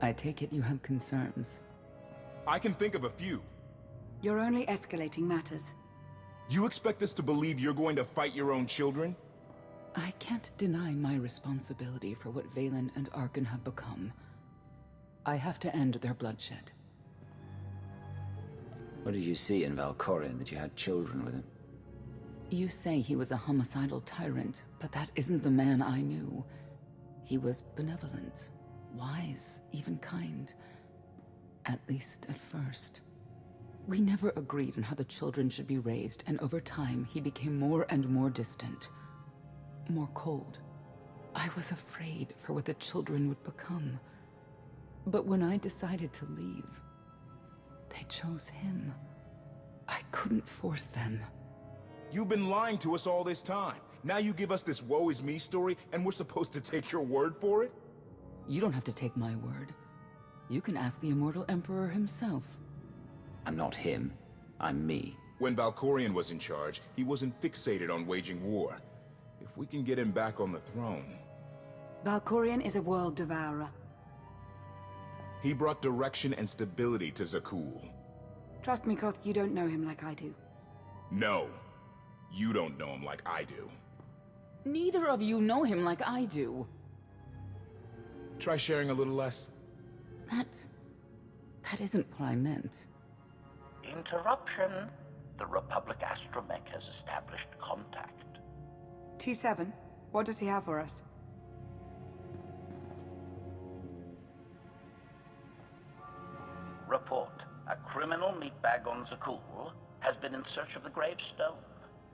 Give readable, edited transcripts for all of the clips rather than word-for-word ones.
I take it you have concerns. I can think of a few. You're only escalating matters. You expect us to believe you're going to fight your own children? I can't deny my responsibility for what Valen and Arkan have become. I have to end their bloodshed. What did you see in Valkorion that you had children with him? You say he was a homicidal tyrant, but that isn't the man I knew. He was benevolent, wise, even kind. At least at first. We never agreed on how the children should be raised, and over time he became more and more distant. More cold. I was afraid for what the children would become. But when I decided to leave, they chose him. I couldn't force them. You've been lying to us all this time. Now you give us this woe is me story, and we're supposed to take your word for it? You don't have to take my word. You can ask the Immortal Emperor himself. I'm not him. I'm me. When Valkorion was in charge, he wasn't fixated on waging war. If we can get him back on the throne... Valkorion is a world devourer. He brought direction and stability to Zakul. Trust me, Koth, you don't know him like I do. No. You don't know him like I do. Neither of you know him like I do. Try sharing a little less. That isn't what I meant. Interruption. The Republic astromech has established contact. T7, what does he have for us? Report. A criminal meatbag on Zakul has been in search of the gravestone.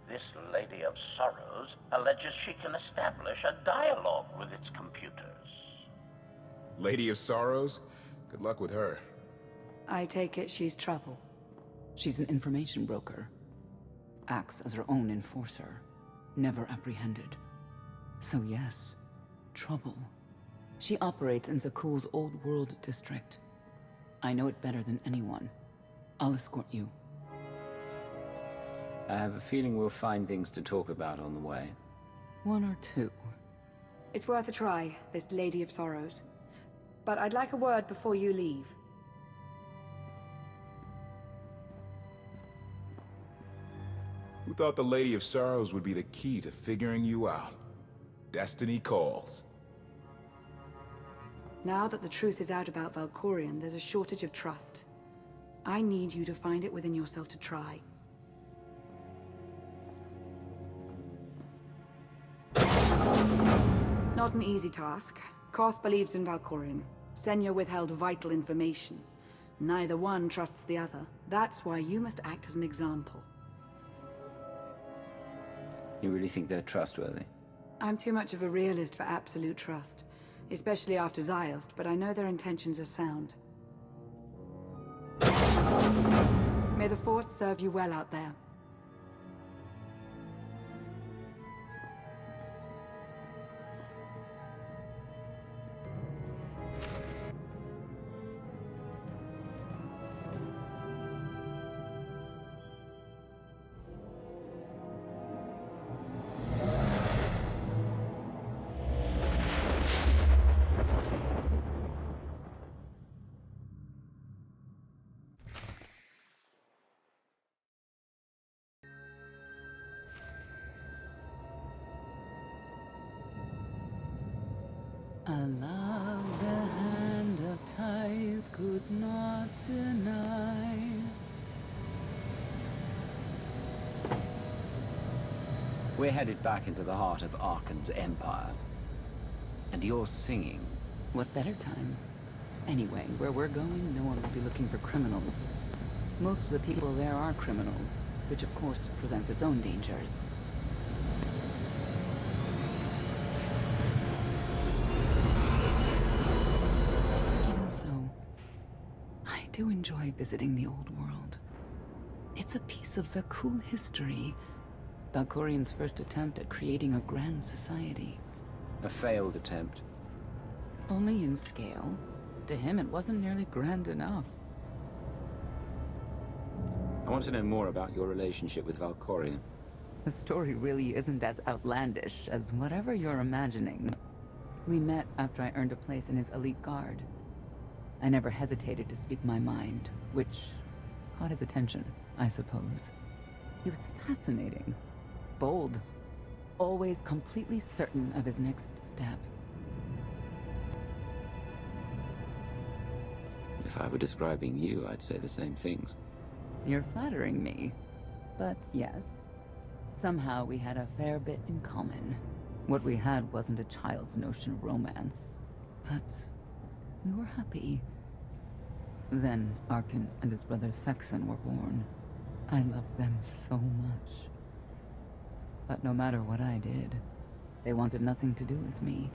This Lady of Sorrows alleges she can establish a dialogue with its computers. Lady of Sorrows? Good luck with her. I take it she's trouble. She's an information broker. Acts as her own enforcer. Never apprehended. So yes, trouble. She operates in Zakul's Old World district. I know it better than anyone. I'll escort you. I have a feeling we'll find things to talk about on the way. One or two. It's worth a try, this Lady of Sorrows. But I'd like a word before you leave. Who thought the Lady of Sorrows would be the key to figuring you out? Destiny calls. Now that the truth is out about Valkorion, there's a shortage of trust. I need you to find it within yourself to try. Not an easy task. Koth believes in Valkorion. Senya withheld vital information. Neither one trusts the other. That's why you must act as an example. You really think they're trustworthy? I'm too much of a realist for absolute trust. Especially after Ziost, but I know their intentions are sound. May the Force serve you well out there. A love the hand of tithe could not deny. We're headed back into the heart of Arkan's empire. And you're singing. What better time? Anyway, where we're going, no one will be looking for criminals. Most of the people there are criminals, which of course presents its own dangers. Even so, I do enjoy visiting the old world. It's a piece of Zakul history. Valkorion's first attempt at creating a grand society. A failed attempt. Only in scale. To him, it wasn't nearly grand enough. I want to know more about your relationship with Valkorion. The story really isn't as outlandish as whatever you're imagining. We met after I earned a place in his elite guard. I never hesitated to speak my mind, which caught his attention, I suppose. He was fascinating, bold, always completely certain of his next step. If I were describing you, I'd say the same things. You're flattering me. But yes, somehow we had a fair bit in common. What we had wasn't a child's notion of romance, but we were happy. Then Arkan and his brother Thexan were born. I loved them so much. But no matter what I did, they wanted nothing to do with me.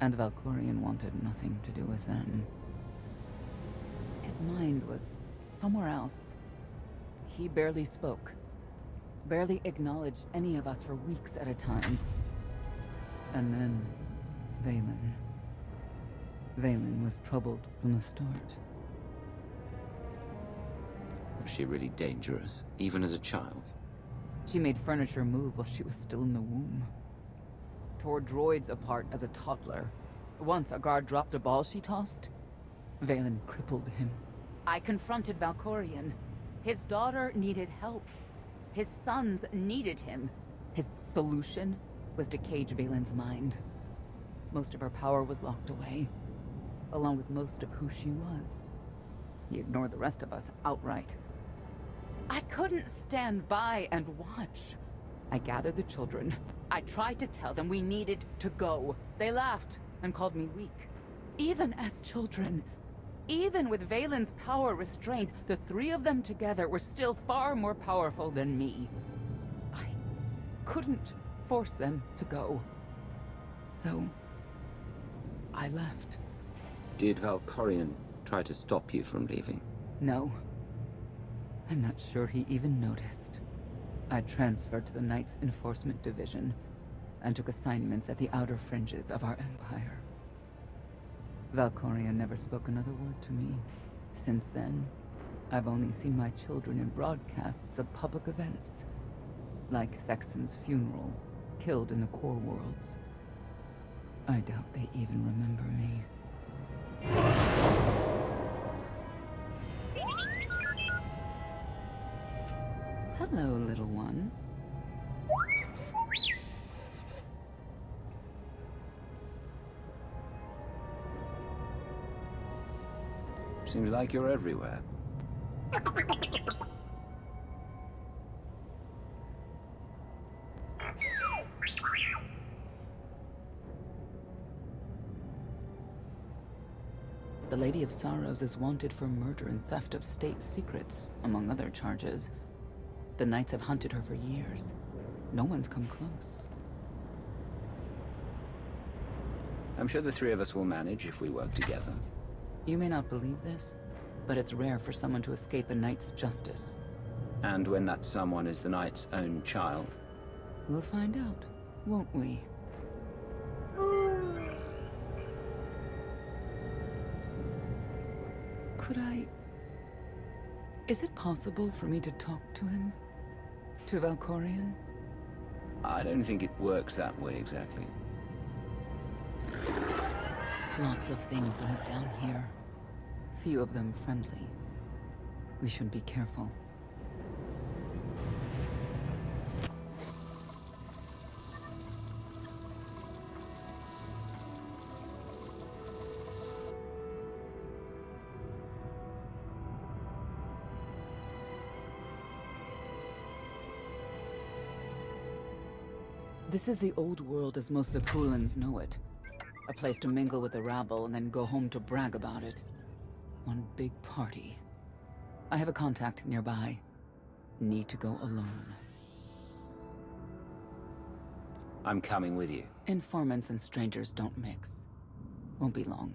And Valkorion wanted nothing to do with them. His mind was somewhere else. He barely spoke, barely acknowledged any of us for weeks at a time. And then, Vaylin. Vaylin was troubled from the start. Was she really dangerous, even as a child? She made furniture move while she was still in the womb. Tore droids apart as a toddler. Once a guard dropped a ball she tossed. Vaylin crippled him. I confronted Valkorion. His daughter needed help. His sons needed him. His solution was to cage Vaylin's mind. Most of her power was locked away, along with most of who she was. He ignored the rest of us outright. I couldn't stand by and watch. I gathered the children. I tried to tell them we needed to go. They laughed and called me weak. Even as children, even with Vaylin's power restrained, the three of them together were still far more powerful than me. I couldn't force them to go. So, I left. Did Valkorion try to stop you from leaving? No. I'm not sure he even noticed. I transferred to the Knights Enforcement Division and took assignments at the outer fringes of our empire. Valkorion never spoke another word to me. Since then, I've only seen my children in broadcasts of public events, like Thexan's funeral, killed in the core worlds. I doubt they even remember me. Hello, little one. Seems like you're everywhere. The Lady of Sorrows is wanted for murder and theft of state secrets, among other charges. The Knights have hunted her for years. No one's come close. I'm sure the three of us will manage if we work together. You may not believe this, but it's rare for someone to escape a knight's justice. And when that someone is the knight's own child. We'll find out, won't we? Could I... Is it possible for me to talk to him? To Valkorion? I don't think it works that way exactly. Lots of things live down here. Few of them friendly. We should be careful. This is the old world as most of Kulans know it. A place to mingle with the rabble and then go home to brag about it. One big party. I have a contact nearby. Need to go alone. I'm coming with you. Informants and strangers don't mix. Won't be long.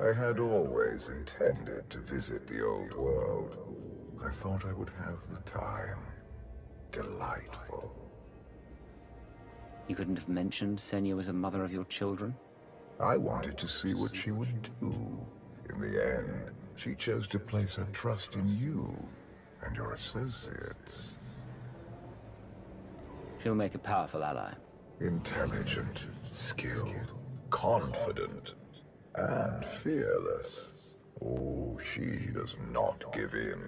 I had always intended to visit the old world. I thought I would have the time. Delightful. You couldn't have mentioned Senya was a mother of your children? I wanted to see what she would do. In the end, she chose to place her trust in you and your associates. She'll make a powerful ally. Intelligent, skilled, confident, and fearless. Oh, she does not give in.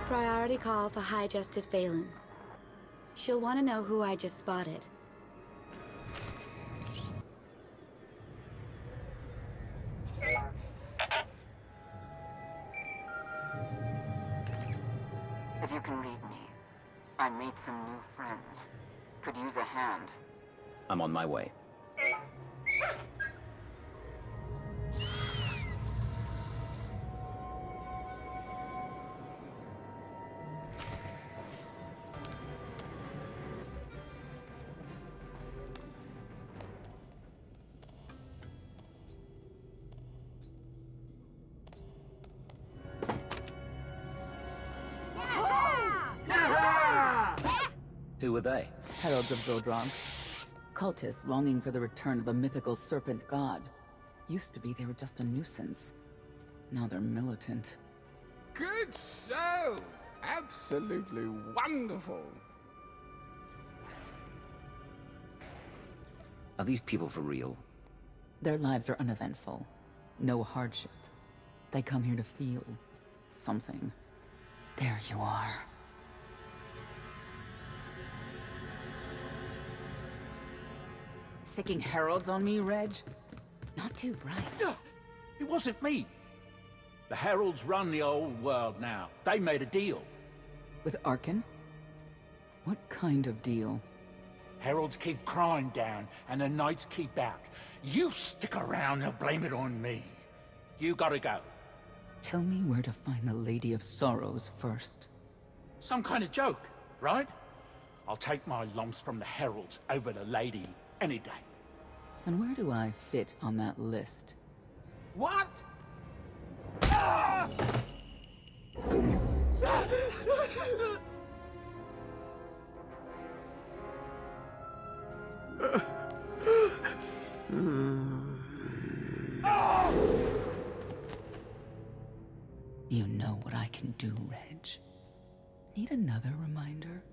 Priority call for High Justice Valen. She'll want to know who I just spotted. If you can read me, I made some new friends. Could use a hand. I'm on my way. Who were they? Heralds of Zodron. Cultists longing for the return of a mythical serpent god. Used to be they were just a nuisance. Now they're militant. Good show! Absolutely wonderful. Are these people for real? Their lives are uneventful. No hardship. They come here to feel something. There you are. Sicking heralds on me, Reg? Not too bright. It wasn't me. The Heralds run the old world now. They made a deal. With Arkan? What kind of deal? Heralds keep crime down, and the Knights keep out. You stick around and blame it on me. You gotta go. Tell me where to find the Lady of Sorrows first. Some kind of joke, right? I'll take my lumps from the Heralds over the Lady any day. And where do I fit on that list? What? You know what I can do, Reg. Need another reminder?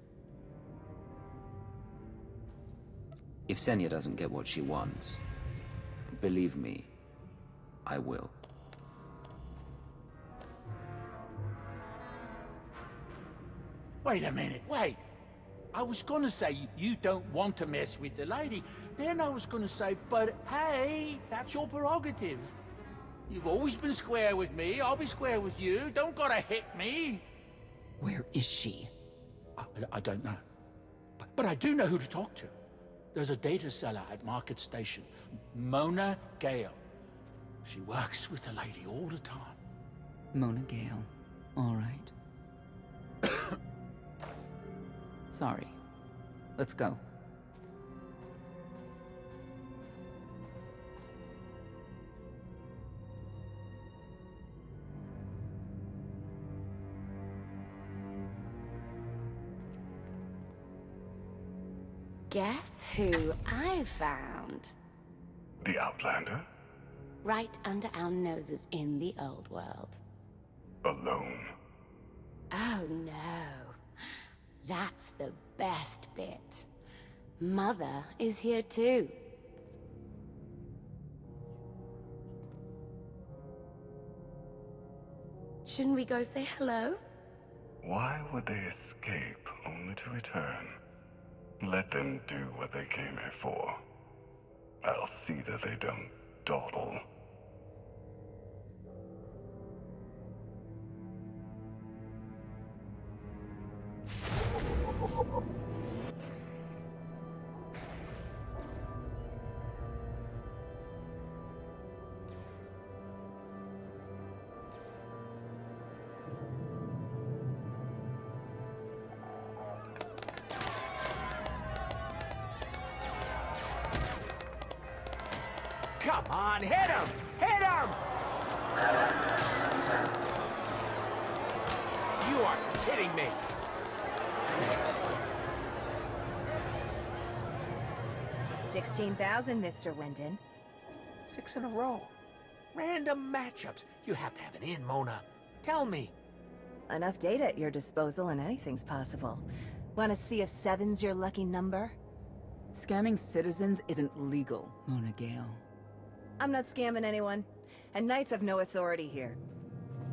If Senya doesn't get what she wants, believe me, I will. Wait a minute, wait. I was gonna say you don't want to mess with the lady. Then I was gonna say, but hey, that's your prerogative. You've always been square with me, I'll be square with you. Don't gotta hit me. Where is she? I don't know. But I do know who to talk to. There's a data seller at Market Station, Mona Gale. She works with the lady all the time. Mona Gale. All right. Sorry. Let's go. Guess who I found? The Outlander? Right under our noses in the old world. Alone? Oh no. That's the best bit. Mother is here too. Shouldn't we go say hello? Why would they escape only to return? Let them do what they came here for. I'll see that they don't dawdle. on, hit him! Hit him! You are kidding me. 16,000, Mr. Wyndon. 6 in a row. Random matchups. You have to have an in, Mona. Tell me. Enough data at your disposal and anything's possible. Want to see if 7's your lucky number? Scamming citizens isn't legal, Mona Gale. I'm not scamming anyone. And Knights have no authority here.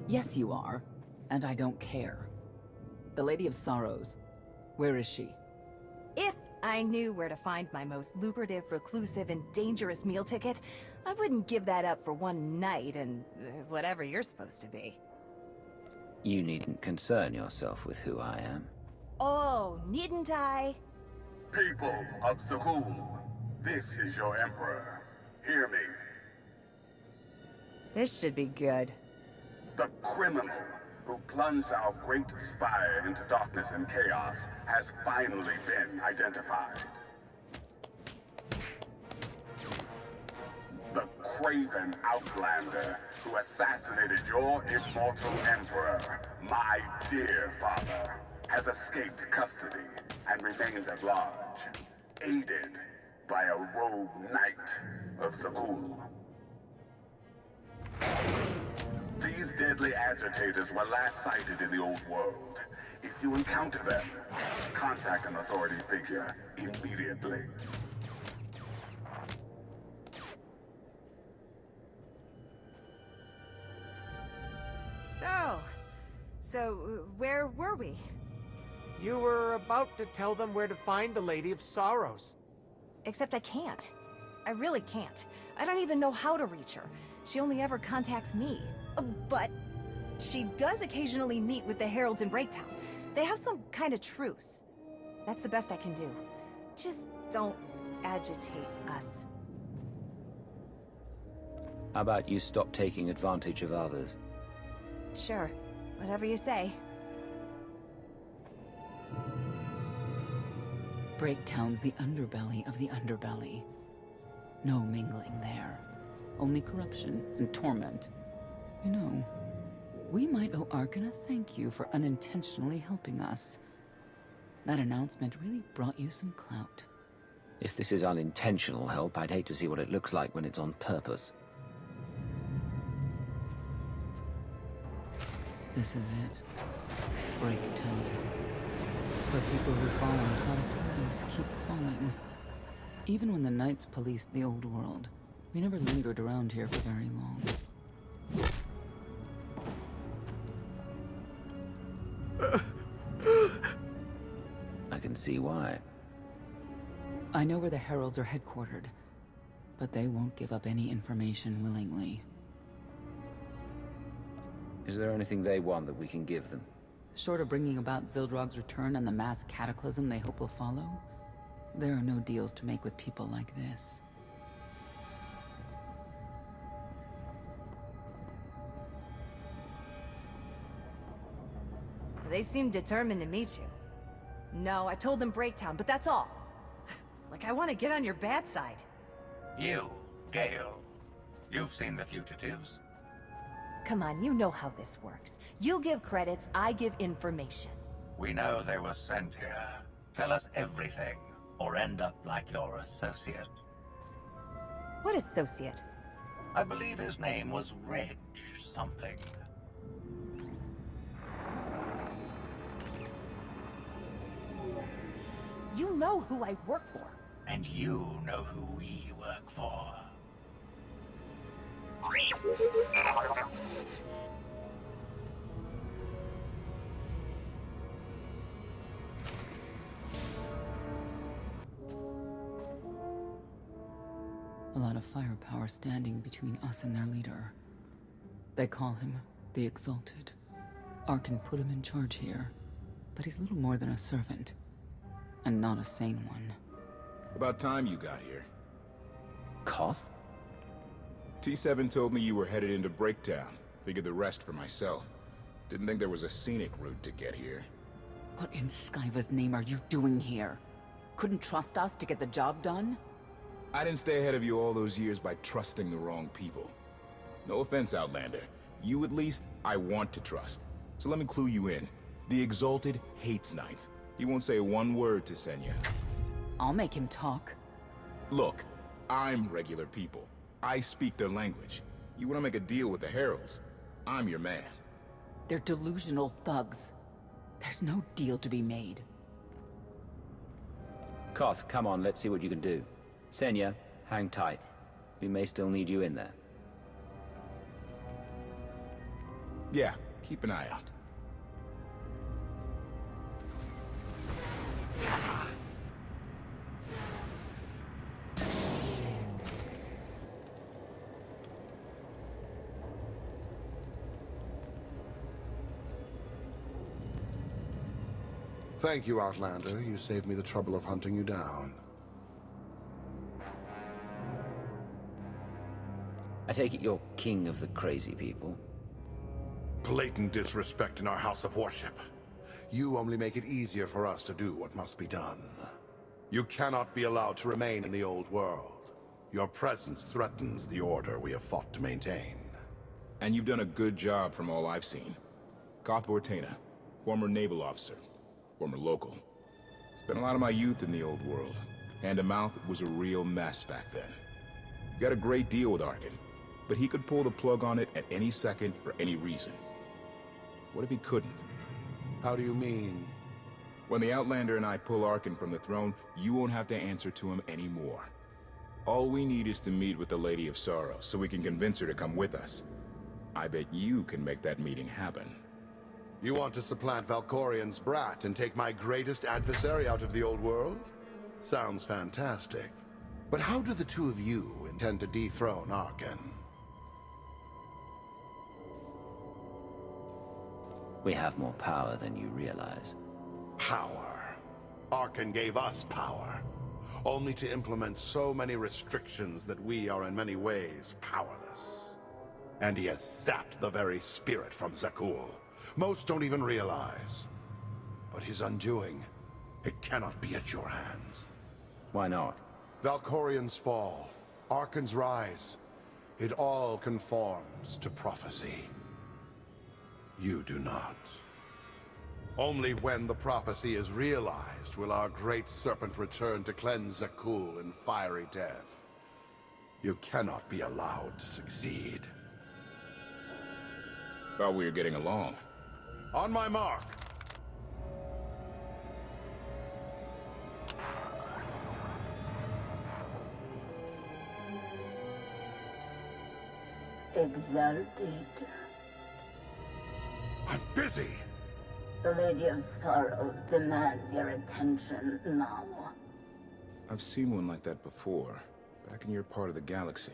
Yes, you are. And I don't care. The Lady of Sorrows. Where is she? If I knew where to find my most lucrative, reclusive, and dangerous meal ticket, I wouldn't give that up for one night and whatever you're supposed to be. You needn't concern yourself with who I am. Oh, needn't I? People of Sakul, this is your Emperor. Hear me. This should be good. The criminal who plunged our great spire into darkness and chaos has finally been identified. The craven outlander who assassinated your immortal emperor, my dear father, has escaped custody and remains at large, aided by a rogue knight of Sakul. These deadly agitators were last sighted in the old world. If you encounter them, contact an authority figure immediately. So, where were we? You were about to tell them where to find the Lady of Sorrows. Except I can't. I really can't. I don't even know how to reach her. She only ever contacts me. But she does occasionally meet with the Heralds in Breaktown. They have some kind of truce. That's the best I can do. Just don't agitate us. How about you stop taking advantage of others? Sure. Whatever you say. Breaktown's the underbelly of the underbelly. No mingling there. Only corruption and torment. You know, we might owe Arkan a thank you for unintentionally helping us. That announcement really brought you some clout. If this is unintentional help, I'd hate to see what it looks like when it's on purpose. This is it. Breaktown. Where people who fall in hard times keep falling. Even when the Knights policed the old world, we never lingered around here for very long. I can see why. I know where the Heralds are headquartered, but they won't give up any information willingly. Is there anything they want that we can give them? Short of bringing about Zildrog's return and the mass cataclysm they hope will follow, there are no deals to make with people like this. They seem determined to meet you. No, I told them Breaktown, but that's all. Like I want to get on your bad side. You, Gale. You've seen the fugitives. Come on, you know how this works. You give credits, I give information. We know they were sent here. Tell us everything, or end up like your associate. What associate? I believe his name was Reg something. You know who I work for. And you know who we work for. A lot of firepower standing between us and their leader. They call him the Exalted. Arkan put him in charge here, but he's little more than a servant, and not a sane one. About time you got here. Koth? T7 told me you were headed into Breaktown. Figured the rest for myself. Didn't think there was a scenic route to get here. What in Skyva's name are you doing here? Couldn't trust us to get the job done? I didn't stay ahead of you all those years by trusting the wrong people. No offense, Outlander. You at least, I want to trust. So let me clue you in. The Exalted hates Knights. He won't say one word to Senya. I'll make him talk. Look, I'm regular people. I speak their language. You want to make a deal with the Heralds? I'm your man. They're delusional thugs. There's no deal to be made. Koth, come on, let's see what you can do. Senya, hang tight. We may still need you in there. Yeah, keep an eye out. Thank you, Outlander. You saved me the trouble of hunting you down. I take it you're king of the crazy people. Blatant disrespect in our house of worship. You only make it easier for us to do what must be done. You cannot be allowed to remain in the old world. Your presence threatens the order we have fought to maintain. And you've done a good job from all I've seen. Koth Vortena, former naval officer, former local. Spent a lot of my youth in the old world. Hand-to-mouth was a real mess back then. Got a great deal with Arkin, but he could pull the plug on it at any second for any reason. What if he couldn't? How do you mean? When the Outlander and I pull Arkin from the throne, you won't have to answer to him anymore. All we need is to meet with the Lady of Sorrow, so we can convince her to come with us. I bet you can make that meeting happen. You want to supplant Valkorian's brat and take my greatest adversary out of the old world? Sounds fantastic. But how do the two of you intend to dethrone Arkin? We have more power than you realize. Power. Arkin gave us power, only to implement so many restrictions that we are in many ways powerless. And he has sapped the very spirit from Zakul. Most don't even realize. But his undoing, it cannot be at your hands. Why not? Valkorian's fall, Arkin's rise, it all conforms to prophecy. You do not. Only when the prophecy is realized will our great serpent return to cleanse Zakul in fiery death. You cannot be allowed to succeed. Thought we were getting along. On my mark. Exalted. I'm busy. The Lady of Sorrows demands your attention now. I've seen one like that before, back in your part of the galaxy.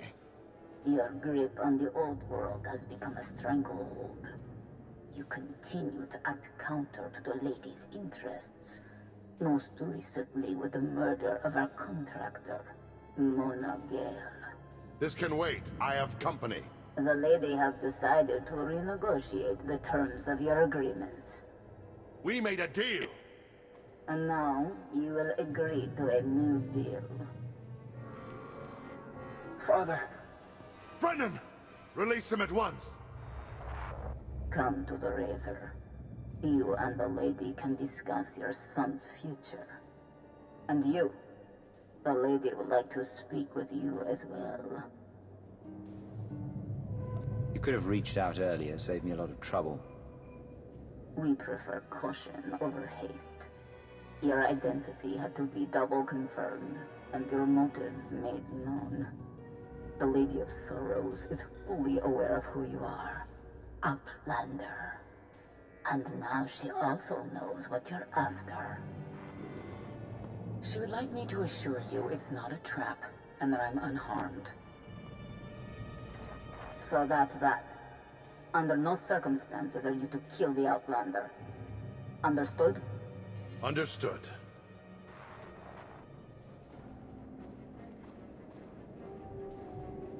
Your grip on the old world has become a stranglehold. You continue to act counter to the Lady's interests, most recently with the murder of our contractor, Mona Gale. This can wait. I have company. The Lady has decided to renegotiate the terms of your agreement. We made a deal! And now, you will agree to a new deal. Father! Brennan! Release him at once! Come to the Razor. You and the Lady can discuss your son's future. And you, the Lady would like to speak with you as well. You could have reached out earlier, saved me a lot of trouble. We prefer caution over haste. Your identity had to be double confirmed, and your motives made known. The Lady of Sorrows is fully aware of who you are. Outlander. And now she also knows what you're after. She would like me to assure you it's not a trap, and that I'm unharmed. So that's that. Under no circumstances are you to kill the Outlander. Understood? Understood.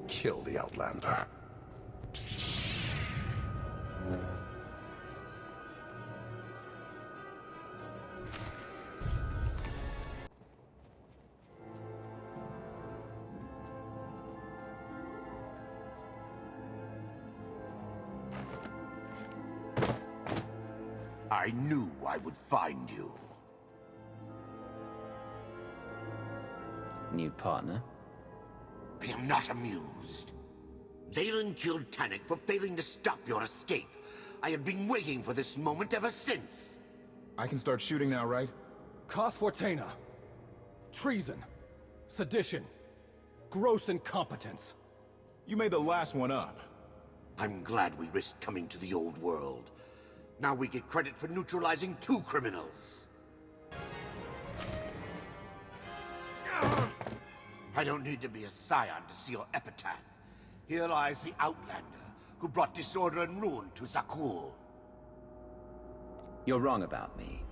Kill the Outlander. I knew I would find you. New partner? I am not amused. Valen killed Tannic for failing to stop your escape. I have been waiting for this moment ever since. I can start shooting now, right? Koth Fortena. Treason. Sedition. Gross incompetence. You made the last one up. I'm glad we risked coming to the old world. Now we get credit for neutralizing 2 criminals. I don't need to be a scion to see your epitaph. Here lies the Outlander, who brought disorder and ruin to Zakul. You're wrong about me.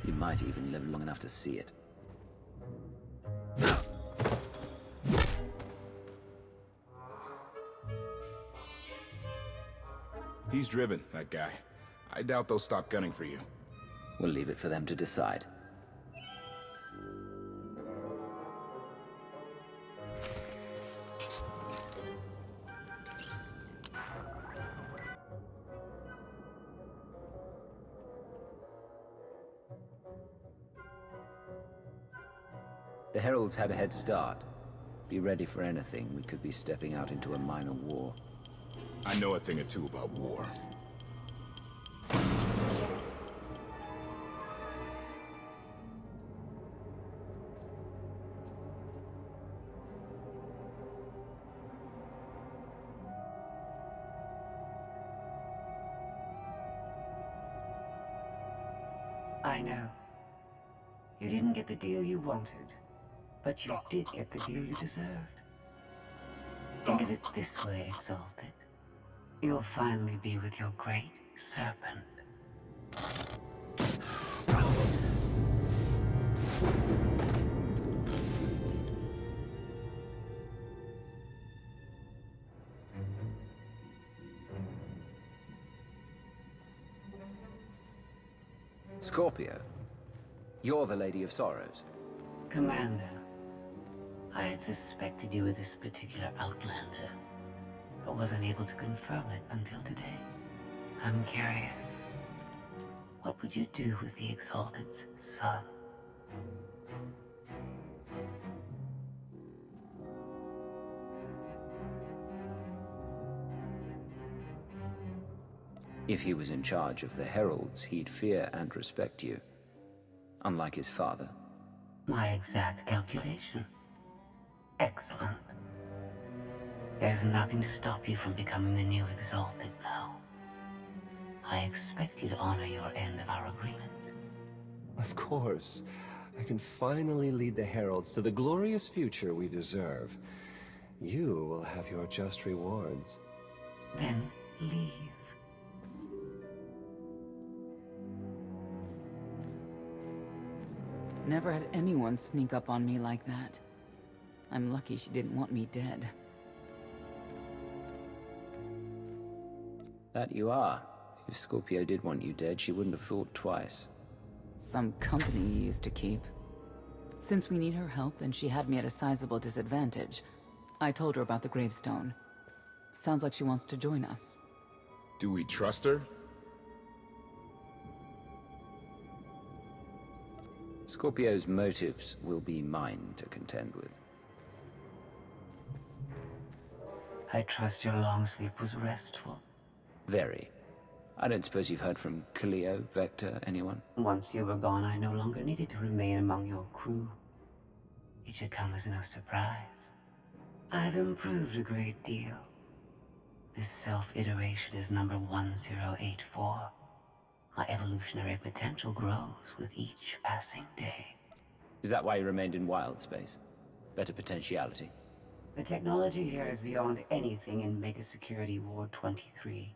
You might even live long enough to see it. He's driven, that guy. I doubt they'll stop gunning for you. We'll leave it for them to decide. The Heralds had a head start. Be ready for anything. We could be stepping out into a minor war. I know a thing or two about war. I know. You didn't get the deal you wanted, but you did get the deal you deserved. Think of it this way, Exalted. You'll finally be with your great serpent. Scorpio, you're the Lady of Sorrows. Commander, I had suspected you were this particular Outlander, but wasn't able to confirm it until today. I'm curious. What would you do with the Exalted's son? If he was in charge of the Heralds, he'd fear and respect you. Unlike his father. My exact calculation. Excellent. There's nothing to stop you from becoming the new Exalted now. I expect you to honor your end of our agreement. Of course. I can finally lead the Heralds to the glorious future we deserve. You will have your just rewards. Then leave. Never had anyone sneak up on me like that. I'm lucky she didn't want me dead. That you are. If Scorpio did want you dead, she wouldn't have thought twice. Some company you used to keep. Since we need her help and she had me at a sizable disadvantage, I told her about the gravestone. Sounds like she wants to join us. Do we trust her? Scorpio's motives will be mine to contend with. I trust your long sleep was restful. Very. I don't suppose you've heard from Cleo, Vector, anyone? Once you were gone, I no longer needed to remain among your crew. It should come as no surprise. I've improved a great deal. This self-iteration is number 1084. My evolutionary potential grows with each passing day. Is that why you remained in wild space? Better potentiality? The technology here is beyond anything in Mega Security Ward 23,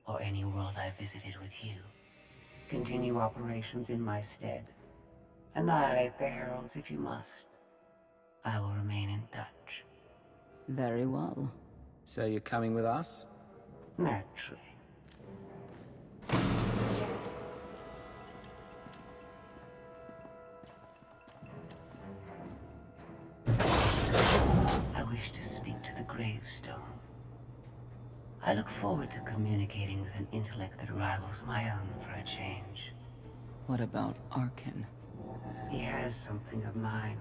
or any world I visited with you. Continue operations in my stead. Annihilate the Heralds if you must. I will remain in touch. Very well. So you're coming with us? Naturally. I wish to speak to the gravestone. I look forward to communicating with an intellect that rivals my own for a change. What about Arkin? He has something of mine.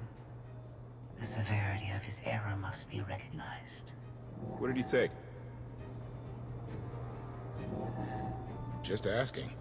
The severity of his error must be recognized. What did he take? Just asking.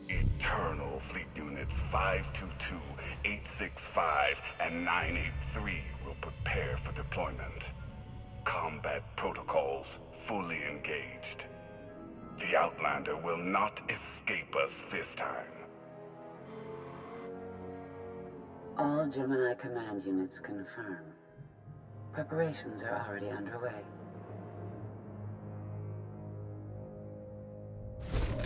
Eternal Fleet Units 522, 865, and 983 will prepare for deployment. Combat protocols fully engaged. The Outlander will not escape us this time. All Gemini command units confirm. Preparations are already underway.